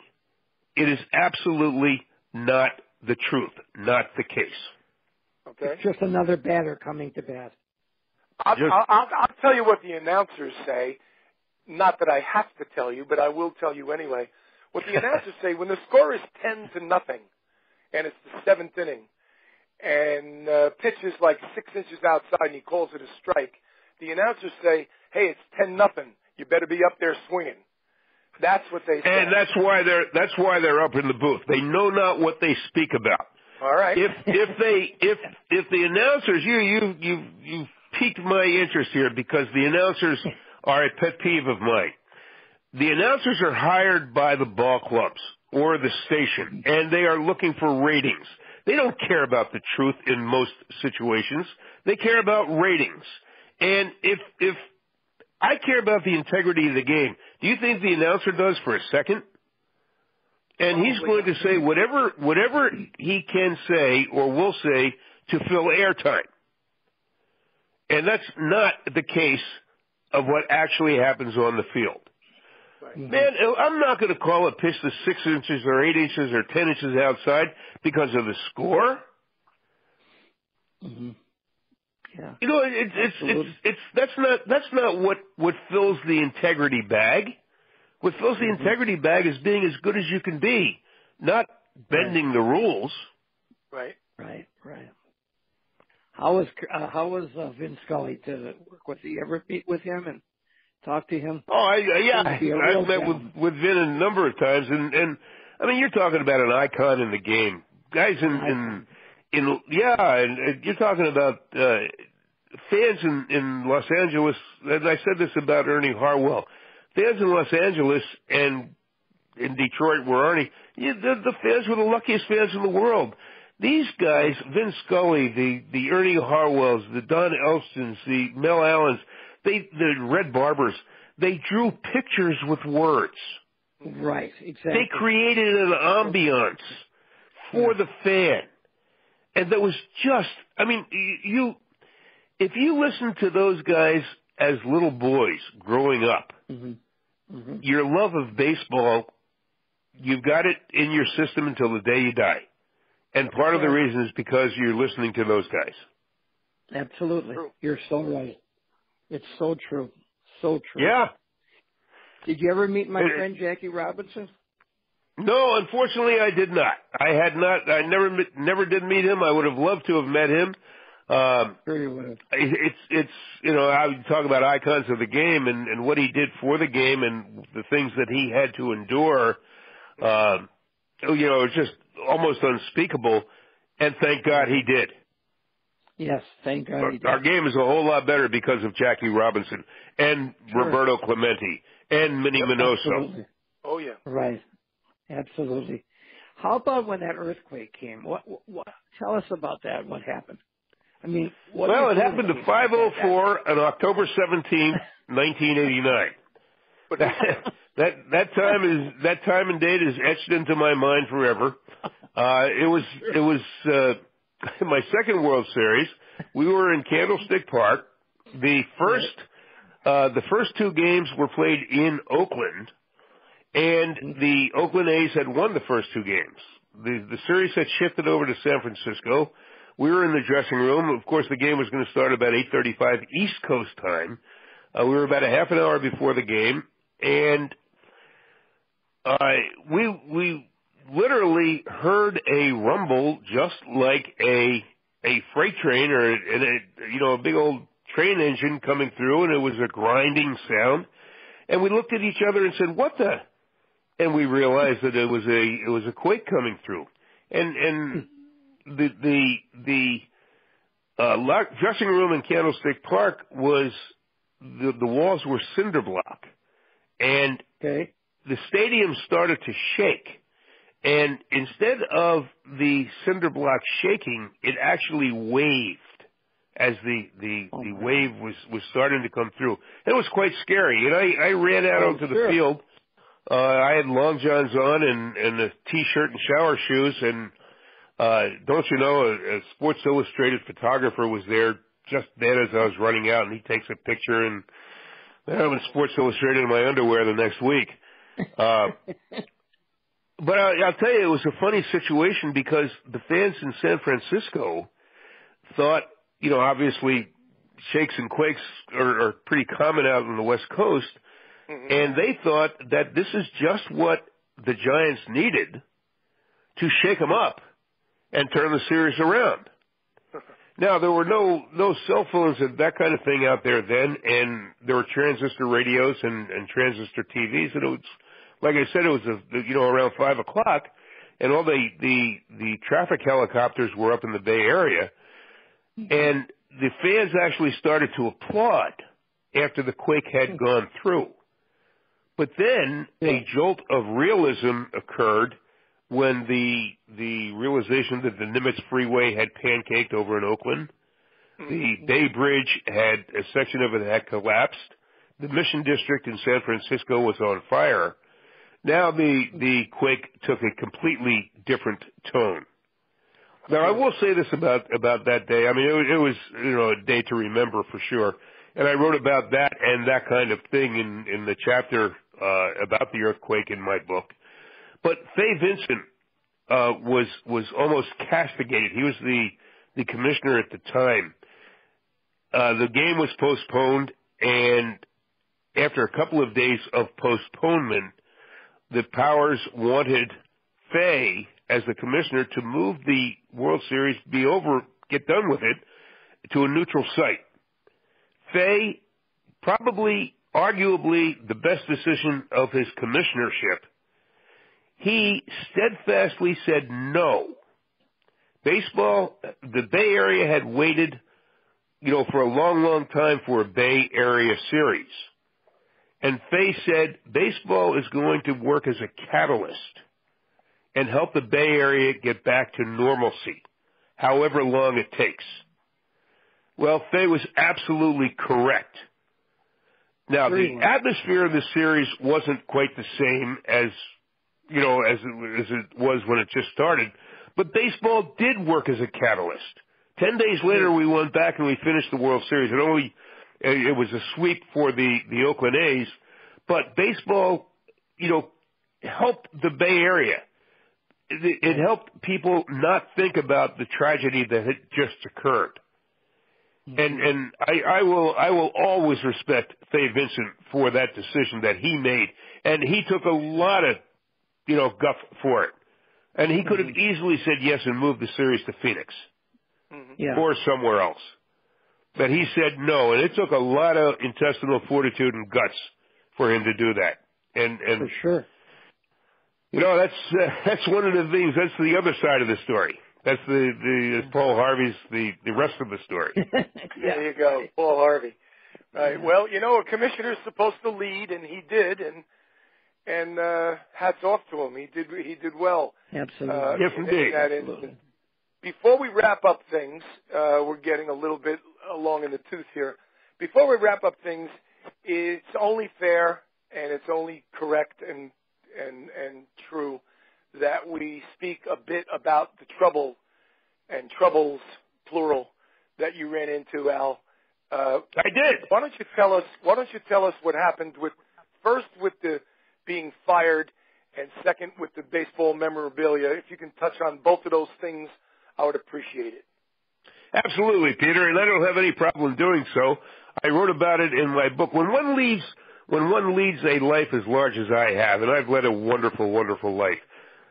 Speaker 3: it is absolutely not the truth, not the case.
Speaker 1: Okay.
Speaker 2: It's just another batter coming to bat.
Speaker 1: I'll tell you what the announcers say. Not that I have to tell you, but I will tell you anyway. What the announcers say, when the score is 10-0, and it's the 7th inning, and pitch is like 6 inches outside and he calls it a strike, the announcers say, hey, it's 10-0. You better be up there swinging. That's what they say.
Speaker 3: And that's why they're up in the booth. They know not what they speak about.
Speaker 1: All right.
Speaker 3: If the announcers, you piqued my interest here because the announcers are a pet peeve of mine. The announcers are hired by the ball clubs or the station, and they are looking for ratings. They don't care about the truth in most situations. They care about ratings. And if I care about the integrity of the game, do you think the announcer does for a second? And he's going to say whatever he can say or will say to fill airtime. And that's not the case of what actually happens on the field.
Speaker 1: Right.
Speaker 3: Man, I'm not going to call a pitch to 6 inches or 8 inches or 10 inches outside because of the score.
Speaker 2: Mm-hmm. Yeah.
Speaker 3: You know, that's not what fills the integrity bag. What fills the integrity bag is being as good as you can be, not bending the rules.
Speaker 1: Right.
Speaker 2: How was Vin Scully to work with? You ever meet with him and talk to him?
Speaker 3: Oh, I've met with Vin a number of times, and I mean, you're talking about an icon in the game. Guys and you're talking about fans in Los Angeles. And I said this about Ernie Harwell. Fans in Los Angeles and in Detroit, where Ernie, the fans were the luckiest fans in the world. These guys, Vin Scully, the Ernie Harwells, the Don Elstons, the Mel Allens, the Red Barbers, they drew pictures with words.
Speaker 2: Right, exactly.
Speaker 3: They created an ambiance for the fan. And that was just, I mean, if you listen to those guys as little boys growing up, your love of baseball, you've got it in your system until the day you die. And part of the reason is because you're listening to those guys.
Speaker 2: Absolutely. You're so right. It's so true. So true.
Speaker 3: Yeah.
Speaker 2: Did you ever meet my friend Jackie Robinson?
Speaker 3: No, unfortunately I did not. I had not. I never did meet him. I would have loved to have met him.
Speaker 2: Sure you would have.
Speaker 3: It's I would talk about icons of the game and what he did for the game and the things that he had to endure. It's just almost unspeakable. And thank God he did.
Speaker 2: Yes, thank God he did.
Speaker 3: Our game is a whole lot better because of Jackie Robinson and Roberto Clemente and Minnie Minoso.
Speaker 2: Absolutely.
Speaker 1: Oh yeah.
Speaker 2: Right. Absolutely. How about when that earthquake came? What tell us about that. What happened? I mean,
Speaker 3: it happened at 5:04 on October 17th, 1989. That time and date is etched into my mind forever. It was my second World Series. We were in Candlestick Park. The first two games were played in Oakland, and the Oakland A's had won the first two games. The series had shifted over to San Francisco. We were in the dressing room. Of course, the game was going to start about 8:35 East Coast time. We were about a half an hour before the game, and we literally heard a rumble just like a freight train or a big old train engine coming through, and it was a grinding sound. And we looked at each other and said, "What the?" And we realized that it was a quake coming through. And the dressing room in Candlestick Park was the walls were cinder block, and the stadium started to shake. And instead of the cinder block shaking, it actually waved as the wave was starting to come through. It was quite scary. And I ran out onto the field. I had long johns on and a T-shirt and shower shoes. And don't you know, a Sports Illustrated photographer was there just then as I was running out, and he takes a picture, and I'm in Sports Illustrated in my underwear the next week. But I'll tell you, it was a funny situation because the fans in San Francisco thought, obviously shakes and quakes are pretty common out on the West Coast, and they thought that this is just what the Giants needed to shake them up and turn the series around. Now, there were no cell phones and that kind of thing out there then, and there were transistor radios and transistor TVs, and it was, like I said, it was around 5 o'clock, and all the traffic helicopters were up in the Bay Area, and the fans actually started to applaud after the quake had gone through. But then a jolt of realism occurred when the realization that the Nimitz Freeway had pancaked over in Oakland. The Bay Bridge a section of it had collapsed. The Mission District in San Francisco was on fire. Now the quake took a completely different tone. Now, I will say this about that day. I mean, it was a day to remember for sure. And I wrote about that and that kind of thing in the chapter about the earthquake in my book. But Fay Vincent was almost castigated. He was the commissioner at the time. The game was postponed, and after a couple of days of postponement, the powers wanted Fay, as the commissioner, to move the World Series, get done with it, to a neutral site. Fay, arguably the best decision of his commissionership, he steadfastly said no. Baseball, the Bay Area had waited, for a long, long time for a Bay Area series. And Fay said baseball is going to work as a catalyst and help the Bay Area get back to normalcy, however long it takes. Well, Fay was absolutely correct. Now, the atmosphere of the series wasn't quite the same as it was when it just started, but baseball did work as a catalyst. 10 days later, we went back and we finished the World Series. It was a sweep for the Oakland A's, but baseball, helped the Bay Area. It helped people not think about the tragedy that had just occurred. And I will always respect Fay Vincent for that decision that he made. And he took a lot of, guff for it. And he could have easily said yes and moved the series to Phoenix or somewhere else. But he said no, and it took a lot of intestinal fortitude and guts for him to do that. And
Speaker 2: for sure.
Speaker 3: That's one of the things. That's the other side of the story. That's the Paul Harvey's the rest of the story.
Speaker 1: There you go, Paul Harvey. Right. Well, a commissioner's supposed to lead, and he did, and hats off to him. He did well.
Speaker 2: Absolutely.
Speaker 3: Yes, indeed.
Speaker 1: In that instance. Before we wrap up things, we're getting a little bit along in the tooth here. Before we wrap up things, it's only fair and it's only correct and true that we speak a bit about the trouble and troubles, plural, that you ran into, Al.
Speaker 3: I did.
Speaker 1: Why don't you tell us what happened with the being fired, and second, with the baseball memorabilia. If you can touch on both of those things, I would appreciate it.
Speaker 3: Absolutely, Peter, and I don't have any problem doing so. I wrote about it in my book. When one leads a life as large as I have, and I've led a wonderful, wonderful life,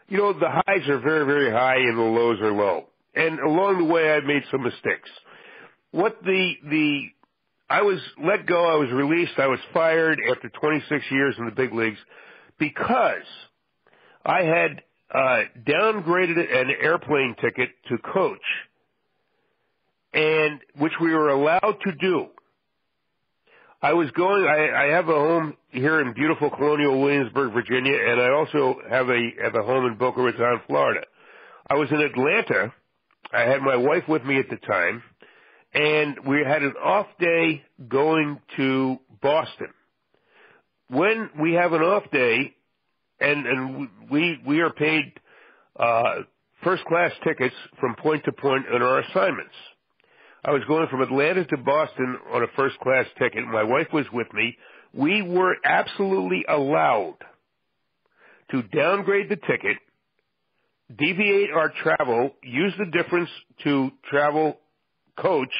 Speaker 3: you know, the highs are very, very high and the lows are low. And along the way, I've made some mistakes. I was let go, I was released, I was fired after 26 years in the big leagues because I had downgraded an airplane ticket to coach, and which we were allowed to do. I have a home here in beautiful Colonial Williamsburg, Virginia, and I also have a home in Boca Raton, Florida. I was in Atlanta. I had my wife with me at the time, and we had an off day going to Boston. When we have an off day, and we are paid first class tickets from point to point on our assignments. I was going from Atlanta to Boston on a first class ticket. My wife was with me. We were absolutely allowed to downgrade the ticket, deviate our travel, use the difference to travel coach,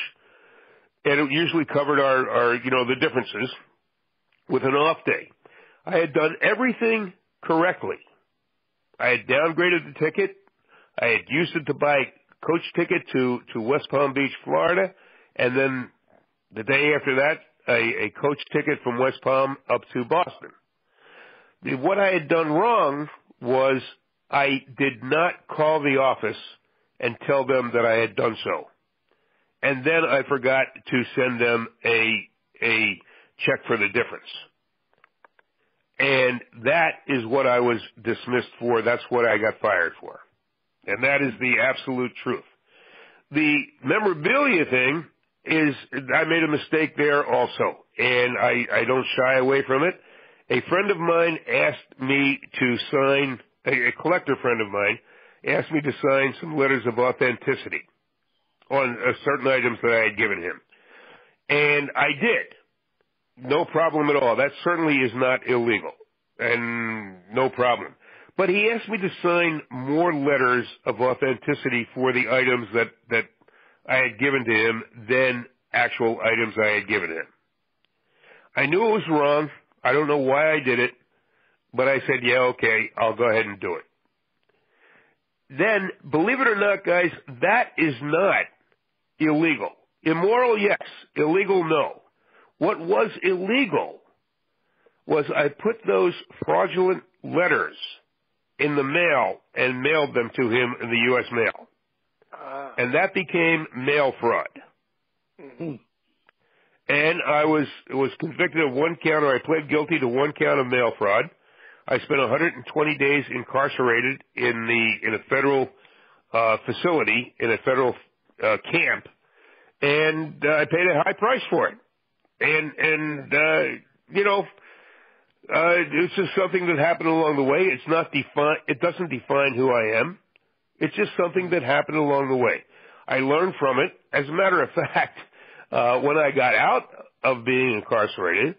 Speaker 3: and it usually covered our the differences with an off day. I had done everything correctly. I had downgraded the ticket. I had used it to buy coach ticket to West Palm Beach, Florida, and then the day after that, a coach ticket from West Palm up to Boston. What I had done wrong was I did not call the office and tell them that I had done so. And then I forgot to send them a check for the difference. And that is what I was dismissed for. That's what I got fired for. And that is the absolute truth. The memorabilia thing is, I made a mistake there also, and I don't shy away from it. A friend of mine asked me to sign, a collector friend of mine asked me to sign some letters of authenticity on certain items that I had given him. And I did. No problem at all. That certainly is not illegal, and no problem. But he asked me to sign more letters of authenticity for the items that I had given to him than actual items I had given him. I knew it was wrong. I don't know why I did it, but I said, yeah, okay, I'll go ahead and do it. Then, believe it or not, guys, that is not illegal. Immoral, yes. Illegal, no. What was illegal was I put those fraudulent letters in the mail and mailed them to him in the U.S. mail. And that became mail fraud.
Speaker 1: Mm-hmm.
Speaker 3: And I was convicted of one count, or I pled guilty to one count of mail fraud. I spent 120 days incarcerated in a federal facility, in a federal camp, and I paid a high price for it. And it's just something that happened along the way. It's not it doesn't define who I am. It's just something that happened along the way. I learned from it. As a matter of fact, when I got out of being incarcerated,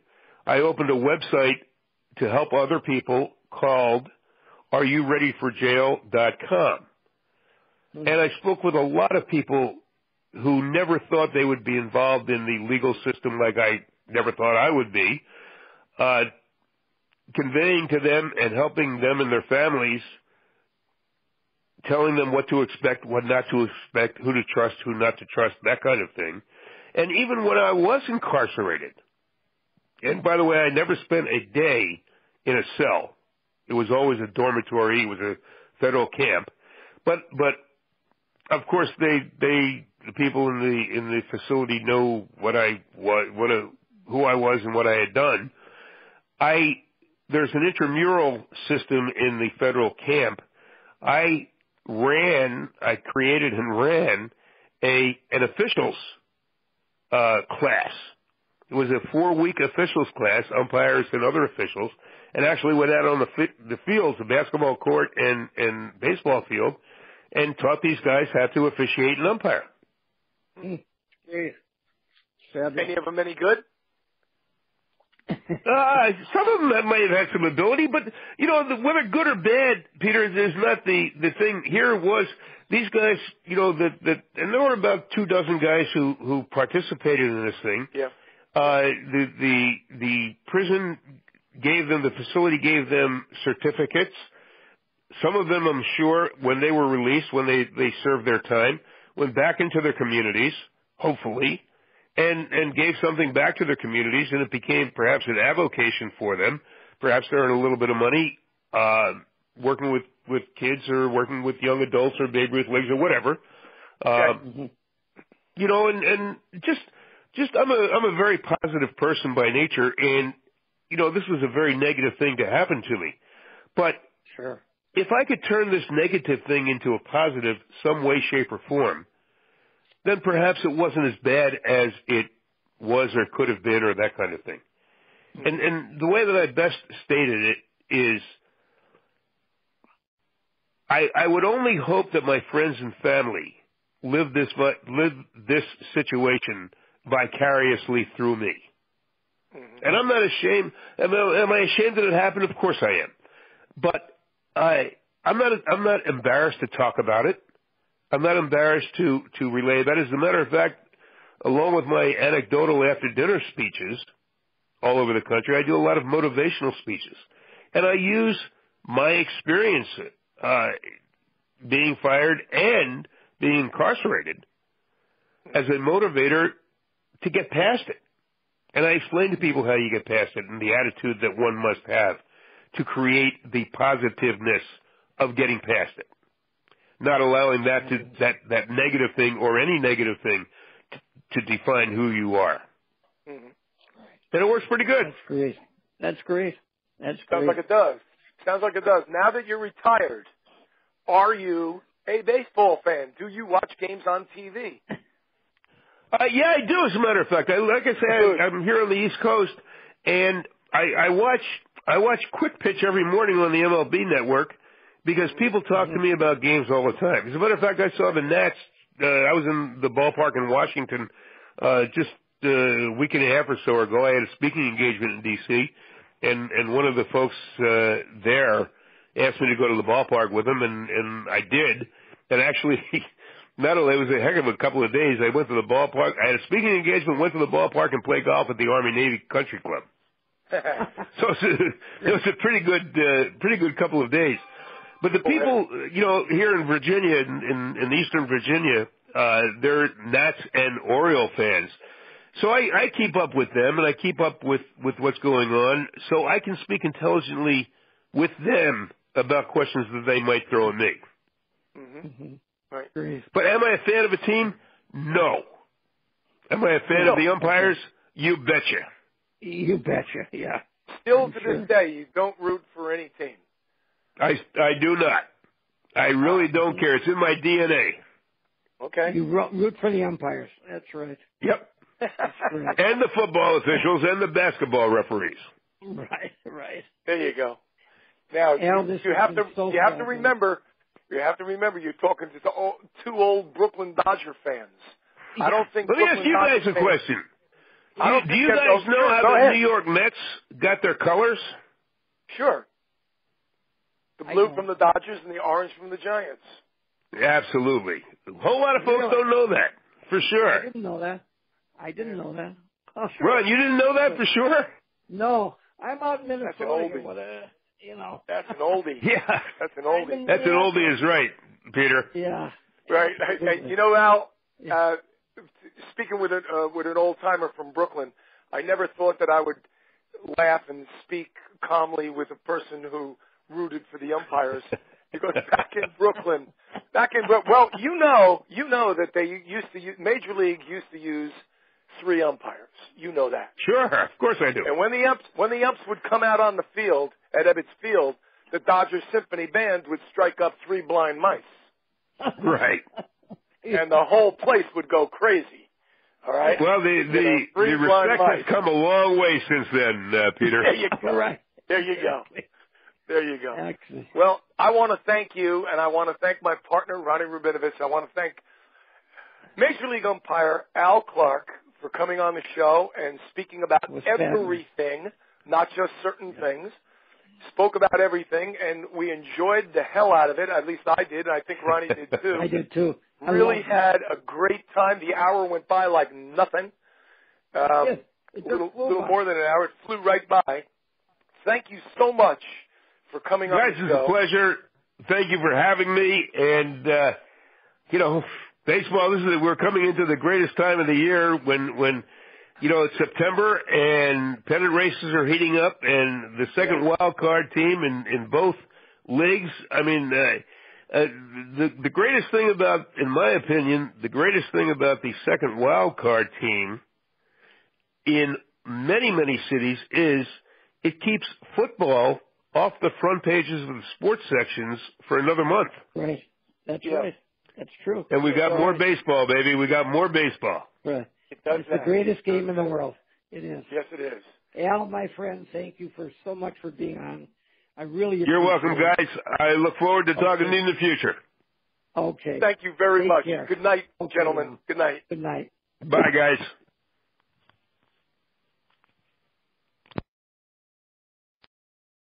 Speaker 3: I opened a website to help other people called AreYouReadyForJail.com. And I spoke with a lot of people who never thought they would be involved in the legal system like I never thought I would be, conveying to them and helping them and their families, telling them what to expect, what not to expect, who to trust, who not to trust, that kind of thing. And even when I was incarcerated, and by the way, I never spent a day in a cell. It was always a dormitory. It was a federal camp. But of course, the people in the facility know who I was and what I had done. There's an intramural system in the federal camp. I created and ran an officials class. It was a 4-week officials class, umpires and other officials, and actually went out on the fields, the basketball court and baseball field, and taught these guys how to officiate and umpire.
Speaker 2: Any of them any good?
Speaker 3: Some of them might have had some ability, but whether good or bad, Peter, is not the thing. Here was these guys, and there were about 24 guys who participated in this thing.
Speaker 1: Yeah.
Speaker 3: The prison the facility gave them certificates. Some of them, I'm sure, when they were released, when they served their time, went back into their communities, hopefully, and gave something back to their communities, and it became perhaps an avocation for them. Perhaps they earned a little bit of money working with kids or working with young adults or Babe Ruth leagues or whatever. And just I'm a very positive person by nature, and this was a very negative thing to happen to me. But
Speaker 2: sure,
Speaker 3: if I could turn this negative thing into a positive some way, shape, or form, then perhaps it wasn't as bad as it was or could have been or that kind of thing. And the way that I best stated it is I would only hope that my friends and family live this situation vicariously through me. And I'm not ashamed. Am I ashamed that it happened? Of course I am. But I'm not embarrassed to talk about it. I'm not embarrassed to relay that. As a matter of fact, along with my anecdotal after dinner speeches all over the country, I do a lot of motivational speeches. And I use my experience being fired and being incarcerated as a motivator to get past it. And I explain to people how you get past it and the attitude that one must have to create the positiveness of getting past it. Not allowing that negative thing or any negative thing to define who you are. Mm-hmm. And it works pretty good.
Speaker 2: That's great.
Speaker 1: Sounds like it does. Now that you're retired, are you a baseball fan? Do you watch games on TV?
Speaker 3: Yeah, I do, as a matter of fact. Like I say, I'm here on the East Coast, and I watch Quick Pitch every morning on the MLB Network because people talk to me about games all the time. As a matter of fact, I saw the Nats. I was in the ballpark in Washington just a week and a half or so ago. I had a speaking engagement in D.C., and one of the folks there asked me to go to the ballpark with him, and I did. And actually, not only it was a heck of a couple of days, I went to the ballpark. I had a speaking engagement, went to the ballpark, and played golf at the Army-Navy Country Club. So it was a pretty good couple of days. But the people, here in Virginia, in Eastern Virginia, they're Nats and Oriole fans. So I keep up with them, and I keep up with what's going on, so I can speak intelligently with them about questions that they might throw at me.
Speaker 1: Mm-hmm. Right.
Speaker 3: But am I a fan of a team? No. Am I a fan of the umpires? You betcha.
Speaker 2: You betcha, yeah.
Speaker 1: Still to this day, you don't root for any team.
Speaker 3: I do not. I really don't care. It's in my DNA.
Speaker 1: Okay.
Speaker 2: You root for the umpires. That's right.
Speaker 3: Yep.
Speaker 2: That's right.
Speaker 3: And the football officials and the basketball referees.
Speaker 2: Right.
Speaker 1: There you go. Now you have to remember you're talking to two old Brooklyn Dodger fans. I don't think.
Speaker 3: Let me ask you guys a question. Do you guys know how the New York Mets got their colors?
Speaker 1: Sure. The blue from the Dodgers and the orange from the Giants.
Speaker 3: Absolutely. A whole lot of folks don't know that, for sure.
Speaker 2: I didn't know that. Oh, sure.
Speaker 3: Ron, you didn't know that for sure?
Speaker 2: No. I'm out in Minnesota.
Speaker 1: That's an oldie. That's an oldie.
Speaker 3: Yeah.
Speaker 1: That's an oldie.
Speaker 3: That's an oldie is right, Peter.
Speaker 2: Yeah.
Speaker 1: Right. Al, speaking with an old-timer from Brooklyn, I never thought that I would laugh and speak calmly with a person who rooted for the umpires. Because back in Brooklyn, well, you know that they used to Major League used to use 3 umpires. You know that.
Speaker 3: Sure, of course I do.
Speaker 1: And when the umps would come out on the field at Ebbets Field, the Dodger Symphony Band would strike up 3 blind mice.
Speaker 3: Right.
Speaker 1: And the whole place would go crazy. All right.
Speaker 3: Well, the respect has come a long way since then, Peter.
Speaker 1: There you go.
Speaker 2: Right.
Speaker 1: There you go. There you go.
Speaker 2: Excellent.
Speaker 1: Well, I want to thank you, and I want to thank my partner, Ronnie Rabinovitz. I want to thank Major League umpire Al Clark for coming on the show and speaking about everything, not just certain things. Spoke about everything, and we enjoyed the hell out of it. At least I did, and I think Ronnie did too.
Speaker 2: I did too.
Speaker 1: Really had a great time. The hour went by like nothing.
Speaker 2: Yes,
Speaker 1: a little more than an hour. It flew right by. Thank you so much for coming on the show.
Speaker 3: Guys, it's a pleasure. Thank you for having me. And, baseball, we're coming into the greatest time of the year when it's September and pennant races are heating up and the second wild card team in both leagues. I mean, the greatest thing about, in my opinion, the greatest thing about the second wild card team in many, many cities is it keeps football off the front pages of the sports sections for another month.
Speaker 2: Right. That's right. That's true.
Speaker 3: And we got more baseball, baby. We got more baseball.
Speaker 2: Right.
Speaker 1: It's
Speaker 2: the greatest game in the world. It is.
Speaker 1: Yes, it is.
Speaker 2: Al, my friend, thank you so much for being on. I really appreciate
Speaker 3: You're welcome, guys. I look forward to talking to you in the future.
Speaker 2: Okay.
Speaker 1: Thank you very much.
Speaker 2: Care.
Speaker 1: Good night, gentlemen. Good night.
Speaker 2: Good night.
Speaker 3: Bye, guys.